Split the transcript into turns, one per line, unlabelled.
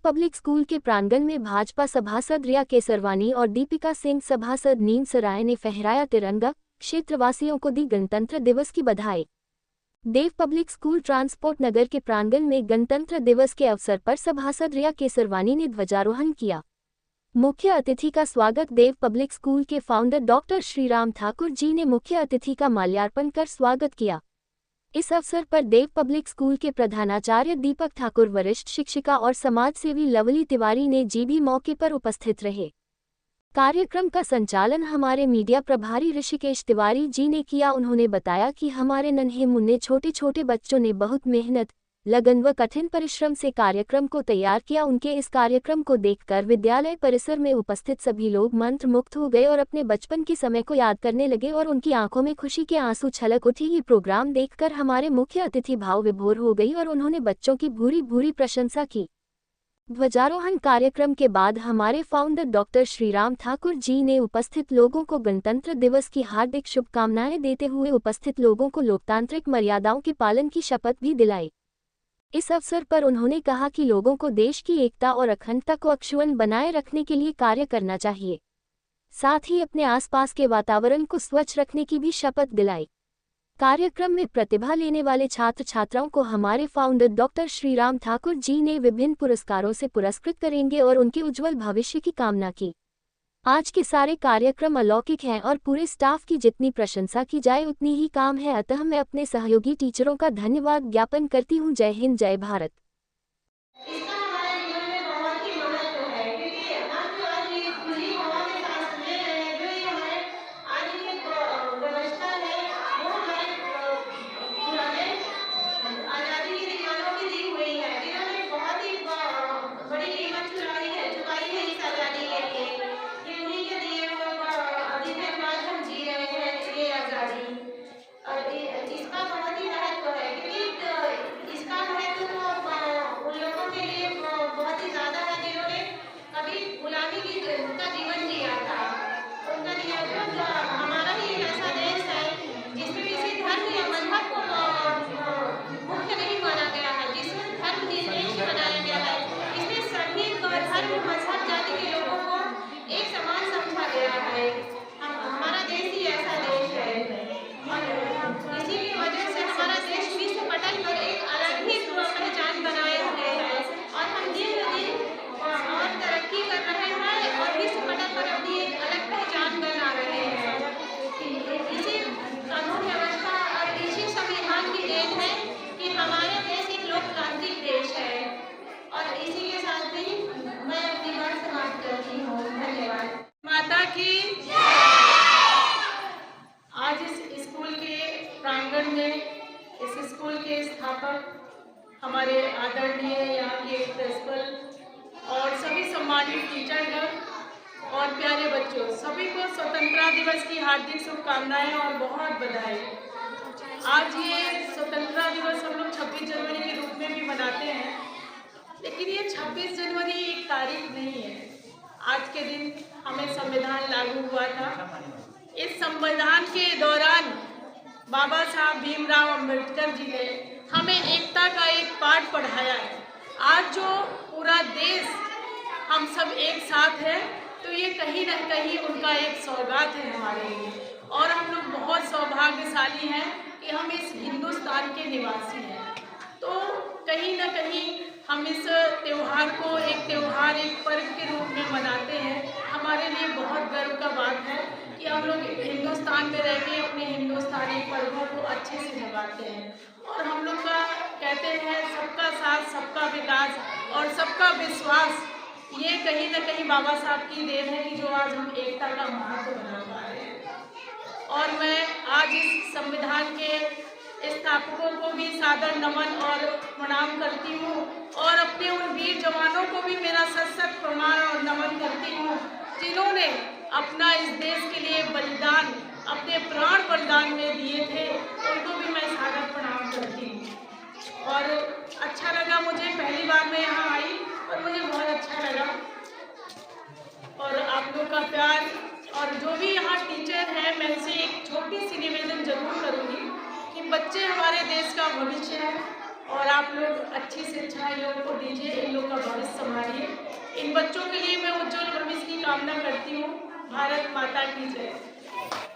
Public school के प्रांगण में भाजपा सभासद रिया केसरवानी और दीपिका सिंह सभासद नीम सराय ने फहराया तिरंगा, क्षेत्रवासियों को दी गणतंत्र दिवस की बधाई। देव पब्लिक स्कूल ट्रांसपोर्ट नगर के प्रांगण में गणतंत्र दिवस के अवसर पर सभासद रिया केसरवानी ने ध्वजारोहण किया। मुख्य अतिथि का स्वागत देव पब्लिक स्कूल के फाउंडर डॉक्टर श्रीराम ठाकुर जी ने मुख्य अतिथि का माल्यार्पण कर स्वागत किया। इस अवसर पर देव पब्लिक स्कूल के प्रधानाचार्य दीपक ठाकुर, वरिष्ठ शिक्षिका और समाजसेवी लवली तिवारी ने जी भी मौके पर उपस्थित रहे। कार्यक्रम का संचालन हमारे मीडिया प्रभारी ऋषिकेश तिवारी जी ने किया। उन्होंने बताया कि हमारे नन्हे मुन्ने छोटे छोटे बच्चों ने बहुत मेहनत, लगन व कठिन परिश्रम से कार्यक्रम को तैयार किया। उनके इस कार्यक्रम को देखकर विद्यालय परिसर में उपस्थित सभी लोग मंत्रमुग्ध हो गए और अपने बचपन के समय को याद करने लगे और उनकी आंखों में खुशी के आंसू छलक उठी। ये प्रोग्राम देखकर हमारे मुख्य अतिथि भाव विभोर हो गई और उन्होंने बच्चों की भूरी भूरी प्रशंसा की। ध्वजारोहण कार्यक्रम के बाद हमारे फाउंडर डॉक्टर श्रीराम ठाकुर जी ने उपस्थित लोगों को गणतंत्र दिवस की हार्दिक शुभकामनाएं देते हुए उपस्थित लोगों को लोकतांत्रिक मर्यादाओं के पालन की शपथ भी दिलाई। इस अवसर पर उन्होंने कहा कि लोगों को देश की एकता और अखंडता को अक्षुण्ण बनाए रखने के लिए कार्य करना चाहिए, साथ ही अपने आसपास के वातावरण को स्वच्छ रखने की भी शपथ दिलाई। कार्यक्रम में प्रतिभा लेने वाले छात्र छात्राओं को हमारे फाउंडर डॉक्टर श्रीराम ठाकुर जी ने विभिन्न पुरस्कारों से पुरस्कृत करेंगे और उनके उज्जवल भविष्य की कामना की। आज के सारे कार्यक्रम अलौकिक हैं और पूरे स्टाफ की जितनी प्रशंसा की जाए उतनी ही काम है, अतः मैं अपने सहयोगी टीचरों का धन्यवाद ज्ञापन करती हूँ। जय हिंद, जय भारत।
माता की आज इस स्कूल के प्रांगण में इस स्कूल के स्थापक हमारे आदरणीय यहाँ के प्रिंसिपल और सभी सम्मानित टीचरगण और प्यारे बच्चों, सभी को स्वतंत्रता दिवस की हार्दिक शुभकामनाएं और बहुत बधाई। आज ये स्वतंत्रता दिवस हम लोग 26 जनवरी के रूप में भी मनाते हैं, लेकिन ये 26 जनवरी एक तारीख नहीं है। आज के दिन हमें संविधान लागू हुआ था। इस संविधान के दौरान बाबा साहब भीमराव अंबेडकर जी ने हमें एकता का एक पाठ पढ़ाया है। आज जो पूरा देश हम सब एक साथ है, तो ये कहीं न कहीं उनका एक सौगात है हमारे लिए, और हम लोग बहुत सौभाग्यशाली हैं कि हम इस हिंदुस्तान के निवासी हैं। तो कहीं न कहीं हम इस त्यौहार को एक त्यौहार, एक पर्व के रूप में मनाते हैं। हमारे लिए बहुत गर्व का बात है कि हम लोग हिंदुस्तान में रह के अपने हिंदुस्तानी पर्वों को अच्छे से निभाते हैं। और हम लोग का कहते हैं सबका साथ, सबका विकास और सबका विश्वास, ये कहीं न कहीं बाबा साहब की देन है कि जो आज हम एकता का महत्व बना पा रहे हैं। और मैं आज इस संविधान के स्थापकों को भी सादर नमन और प्रणाम करती हूँ और अपने उन वीर जवानों को भी मेरा सशक्त प्रणाम और नमन करती हूँ, जिन्होंने अपना इस देश के लिए बलिदान अपने प्राण बलिदान में दिए थे। उनको भी मैं सादर प्रणाम करती हूँ। और अच्छा लगा, मुझे पहली बार मैं यहाँ आई और मुझे बहुत अच्छा लगा। और आप लोग का प्यार और जो भी यहाँ टीचर हैं, मैं से एक छोटी सी निवेदन जरूर करूँगी कि बच्चे हमारे देश का भविष्य है और आप लोग अच्छी शिक्षा इन लोगों को दीजिए, इन लोग का भविष्य संभालिए। इन बच्चों के लिए मैं उज्जवल भविष्य की कामना करती हूँ। भारत माता की जय।